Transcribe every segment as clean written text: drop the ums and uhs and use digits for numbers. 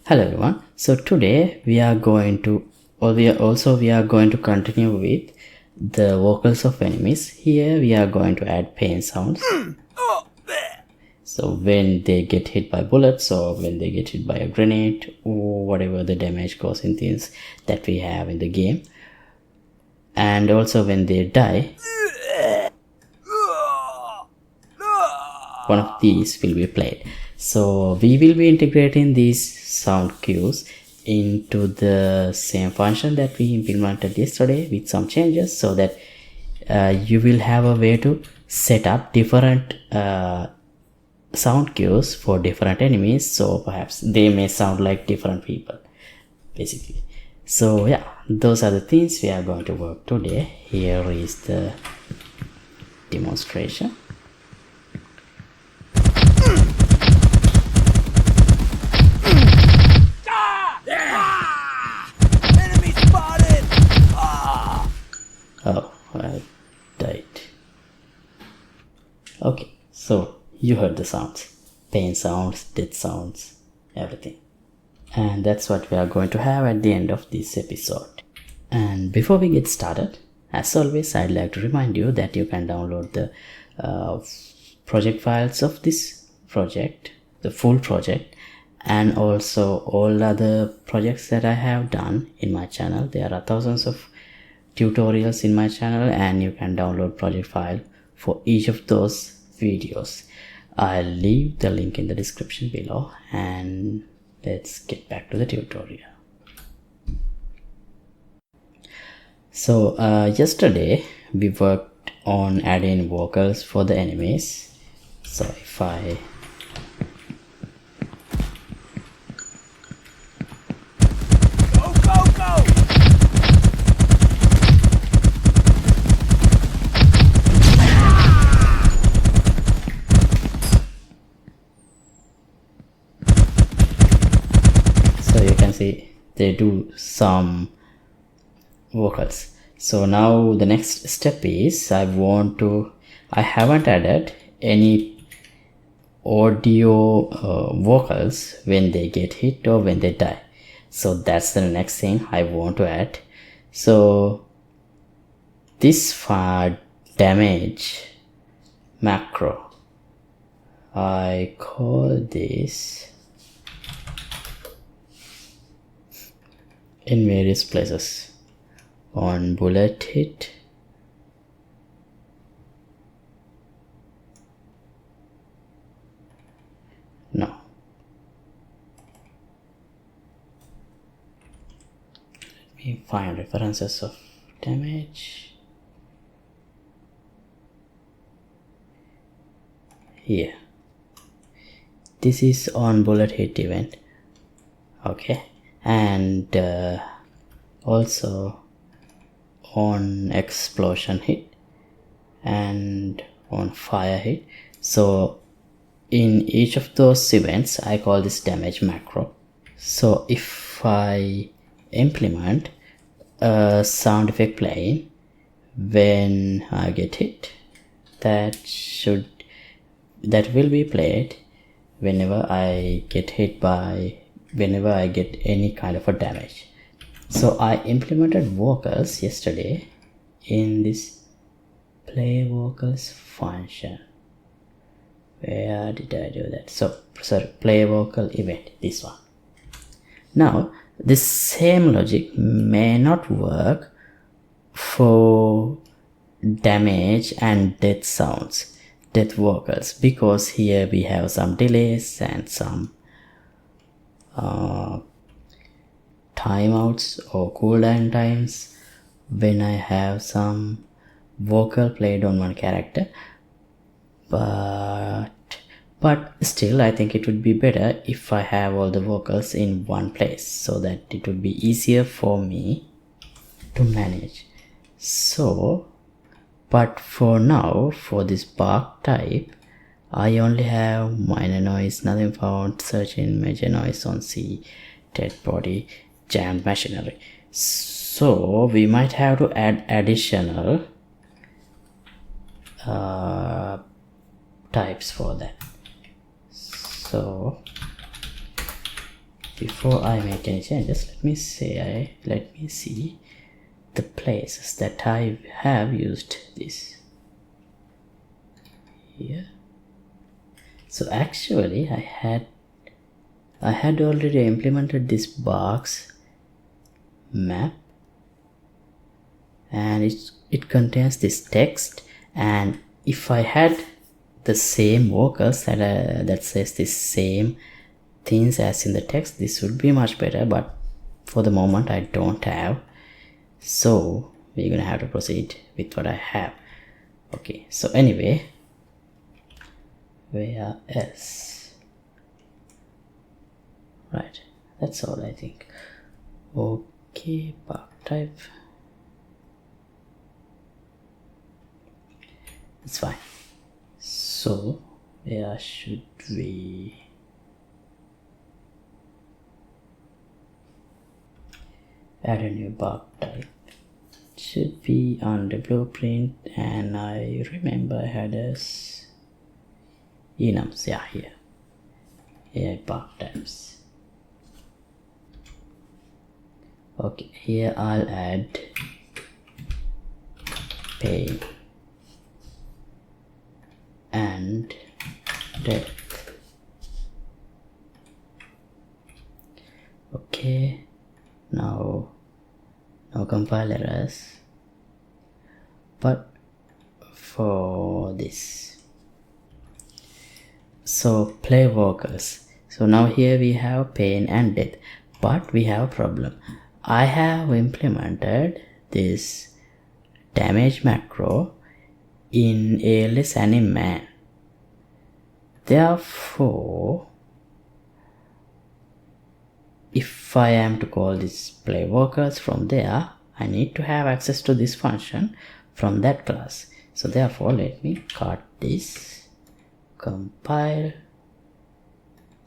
Hello everyone. So today we are going to continue with the vocals of enemies. Here we are going to add pain sounds. So when they get hit by bullets or when they get hit by a grenade or whatever the damage causing things that we have in the game, and also when they die, one of these will be played. So we will be integrating these sound cues into the same function that we implemented yesterday with some changes, so that you will have a way to set up different sound cues for different enemies, so perhaps they may sound like different people basically. So yeah, those are the things we are going to work today. Here is the demonstration. Oh, I died. Okay, so you heard the sounds, pain sounds, death sounds, everything. And that's what we are going to have at the end of this episode. And before we get started, as always, I'd like to remind you that you can download the project files of this project, the full project, and also all other projects that I have done in my channel. There are thousands of tutorials in my channel, and you can download project file for each of those videos. I'll leave the link in the description below, and let's get back to the tutorial. So yesterday we worked on adding vocals for the enemies. So if I see, they do some vocals. So now the next step is I haven't added any audio vocals when they get hit or when they die. So that's the next thing I want to add. So this damage macro, I call this in various places. On bullet hit, no, let me find references of damage here. This is on bullet hit event, okay, and also on explosion hit and on fire hit. So in each of those events I call this damage macro. So if I implement a sound effect playing when I get hit, that will be played whenever I get hit by whenever I get any kind of a damage. So I implemented vocals yesterday in this play vocals function. Where did I do that? So sorry, play vocal event, this one. Now this same logic may not work for damage and death sounds, death vocals, because here we have some delays and some timeouts or cooldown times when I have some vocal played on one character, but still I think it would be better if I have all the vocals in one place, so that it would be easier for me to manage. So but for now, for this bark type, I only have minor noise, nothing found, search in major noise on C, dead body, jammed machinery. So we might have to add additional types for that. So before I make any changes, let me see the places that I have used this here. So actually I had already implemented this box map, and it contains this text, and if I had the same vocals that says the same things as in the text, this would be much better, but for the moment I don't have, so we're gonna have to proceed with what I have. Okay, so anyway, where else? Right, that's all I think. Okay, bug type, it's fine. So where should we add a new bug type? It should be on the blueprint, and I remember I had as enums, yeah, here bug types. Okay, here I'll add pain and depth. Okay, now compile errors, but for this, so play vocals. So now here we have pain and death, but we have a problem. I have implemented this damage macro in ALS and in man. Therefore, if I am to call this play vocals from there, I need to have access to this function from that class. So therefore, let me cut this, compile,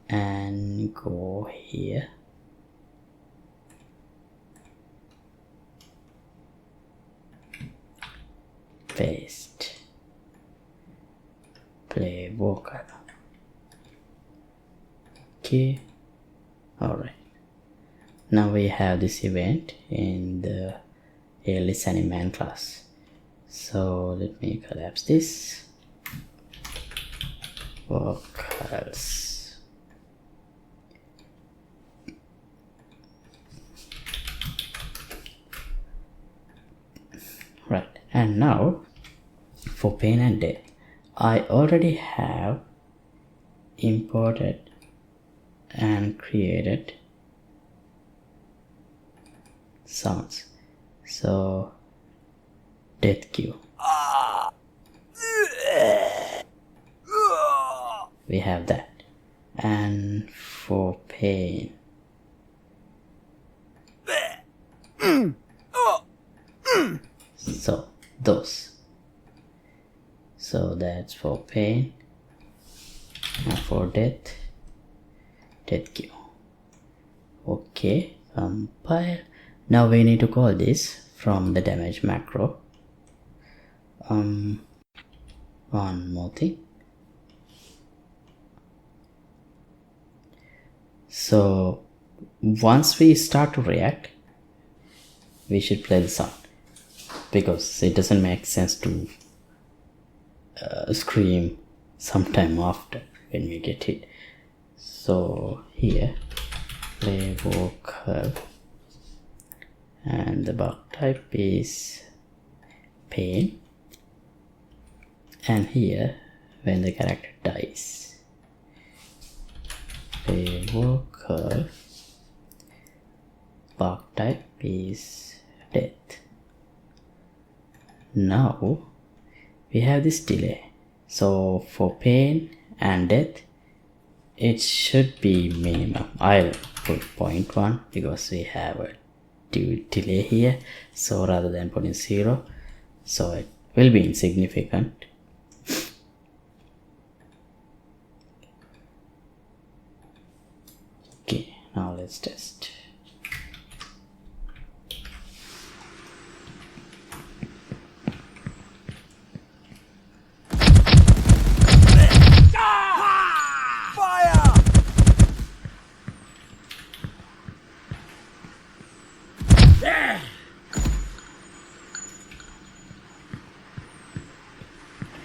and go here. Paste play vocal. Okay, alright, now we have this event in the ALS man class. So let me collapse this vocals. Right, and now for pain and death, I already have imported and created sounds. So 𝐂𝐡𝐚𝐧𝐽, we have that. And for pain, so those. So that's for pain, and for death, 𝐂𝐡𝐚𝐧𝐽. Okay, compile. Now we need to call this from the damage macro. One more thing. So once we start to react, we should play the sound, because it doesn't make sense to scream sometime after when we get hit. So here play vocal, and the bug type is pain, and here when the character dies, play vocal, bug type is death. Now we have this delay. So for pain and death, it should be minimum. I'll put 0.1 because we have a delay here, so rather than putting 0, so it will be insignificant. Okay, now let's test.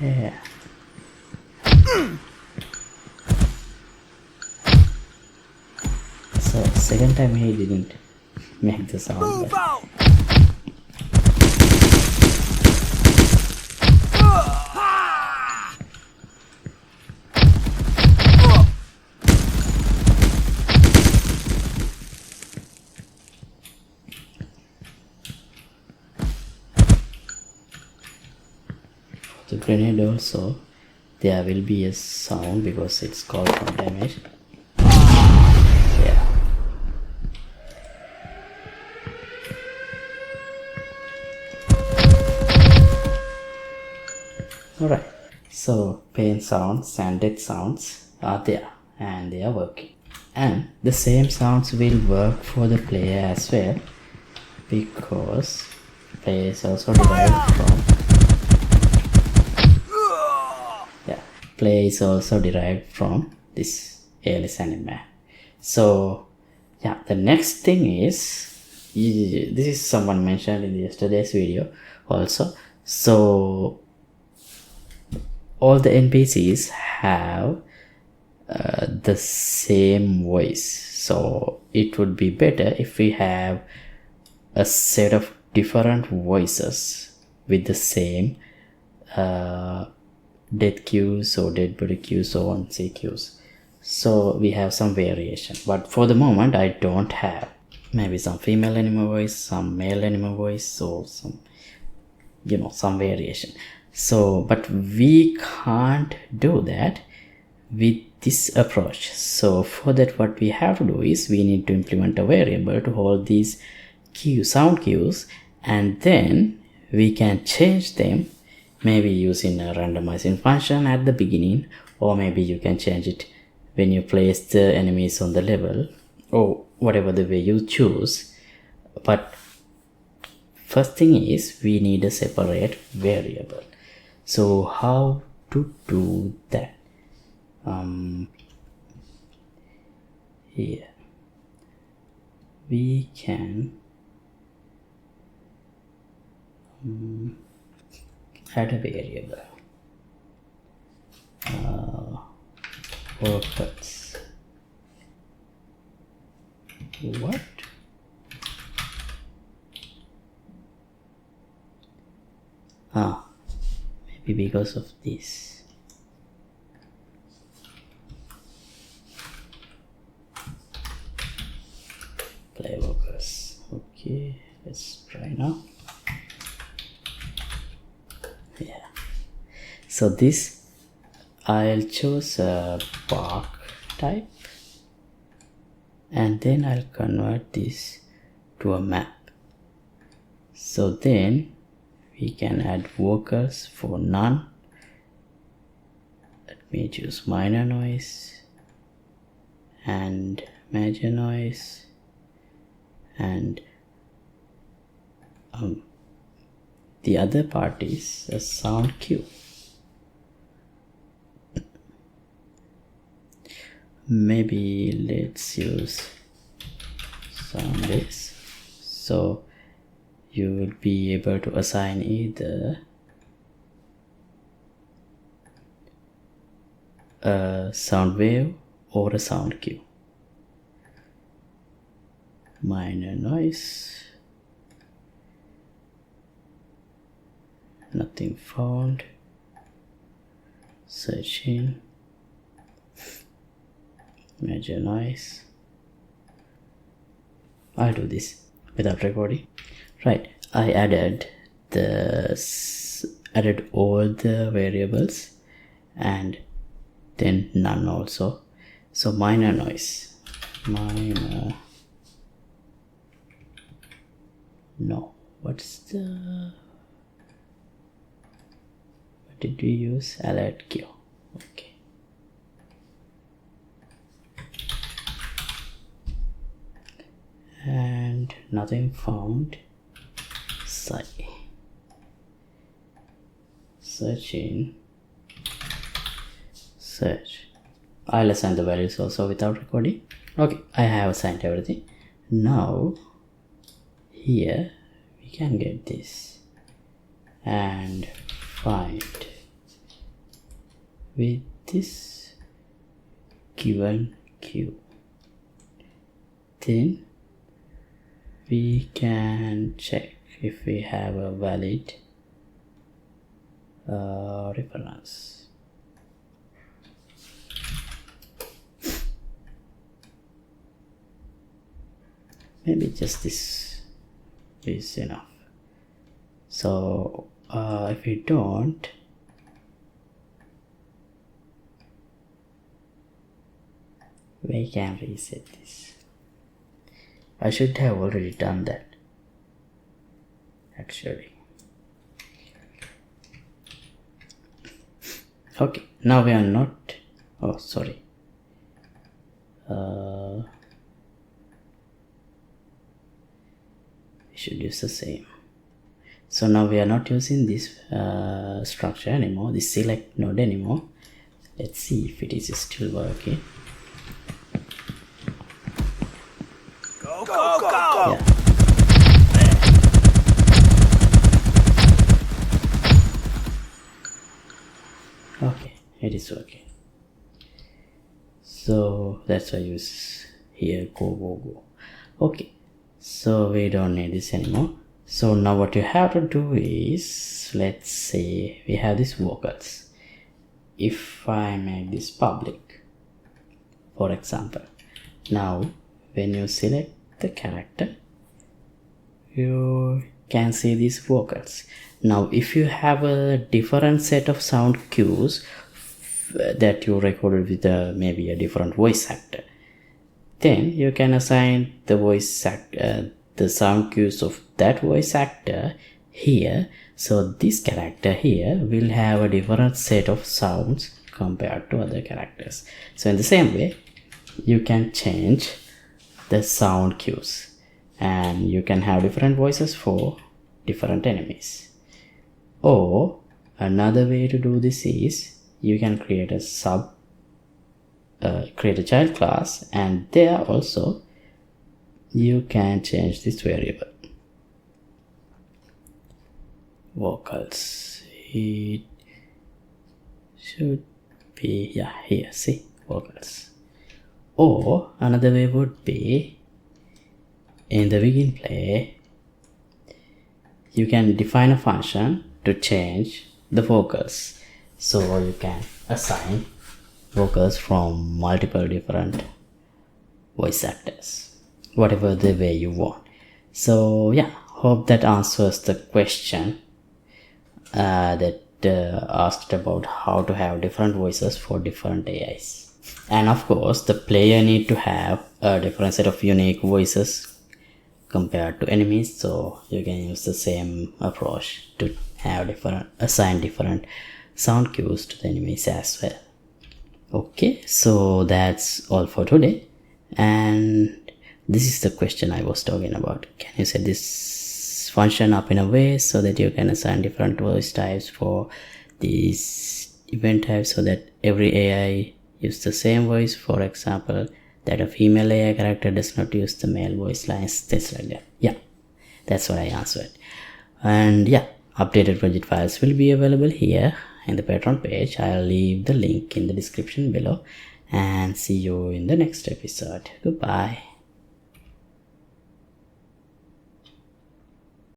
Yeah. So second time he didn't make the sound. The grenade also, there will be a sound because it's called from damage. Yeah. Alright, so pain sounds and death sounds are there and they are working. And the same sounds will work for the player as well, because player is also derived from play is also derived from this ALS anime. So yeah, the next thing is, this is someone mentioned in yesterday's video also. So all the NPCs have the same voice, so it would be better if we have a set of different voices with the same death cues or dead body cues, so on, CQs. So we have some variation, but for the moment I don't have. Maybe some female animal voice, some male animal voice, or some, you know, some variation. So but we can't do that with this approach. So for that, what we have to do is we need to implement a variable to hold these sound cues, and then we can change them, maybe using a randomizing function at the beginning, or maybe you can change it when you place the enemies on the level, or whatever the way you choose. But first thing is we need a separate variable. So how to do that? Here we can add a variable workers. What? Maybe because of this. Play workers. Okay, let's try now. Yeah. So this, I'll choose a bark type, and then I'll convert this to a map. So then we can add workers for none. Let me choose minor noise and major noise, and the other part is a sound cue. Maybe let's use sound base. So you will be able to assign either a sound wave or a sound cue. Minor noise, nothing found, searching, major noise. I'll do this without recording. Right, I added all the variables and then none also. So minor noise, what did we use? Alert cue. Okay. And nothing found. Searching, search. I'll assign the values also without recording. Okay, I have assigned everything. Now here we can get this and find with this given Q. Then we can check if we have a valid reference. Maybe just this is enough. So if we don't, we can reset this. I should have already done that actually. Okay, now we are not, oh sorry, we should use the same. So now we are not using this structure anymore, this select node anymore. Let's see if it is still working. Go, go, go! Yeah. Okay, it is working. So that's why I use here 𝐂𝐴. Okay, so we don't need this anymore. So now what you have to do is, let's say we have these vocals. If I make this public, for example, now when you select the character, you can see these vocals. Now if you have a different set of sound cues that you recorded with maybe a different voice actor, then you can assign the the sound cues of that voice actor here. So this character here will have a different set of sounds compared to other characters. So in the same way, you can change the sound cues, and you can have different voices for different enemies. Or another way to do this is, you can create a create a child class, and there also you can change this variable vocals. It should be, yeah, here, see, vocals. Or another way would be, in the begin play, you can define a function to change the vocals. So you can assign vocals from multiple different voice actors, whatever the way you want. So yeah, hope that answers the question that asked about how to have different voices for different AIs. And of course, the player need to have a different set of unique voices compared to enemies, so you can use the same approach to have assign different sound cues to the enemies as well. Okay, so that's all for today, and this is the question I was talking about. Can you set this function up in a way so that you can assign different voice types for these event types, so that every AI use the same voice? For example, that a female AI character does not use the male voice lines, things like that. Yeah, that's what I answered. And yeah, updated project files will be available here in the Patreon page. I'll leave the link in the description below, and see you in the next episode. Goodbye.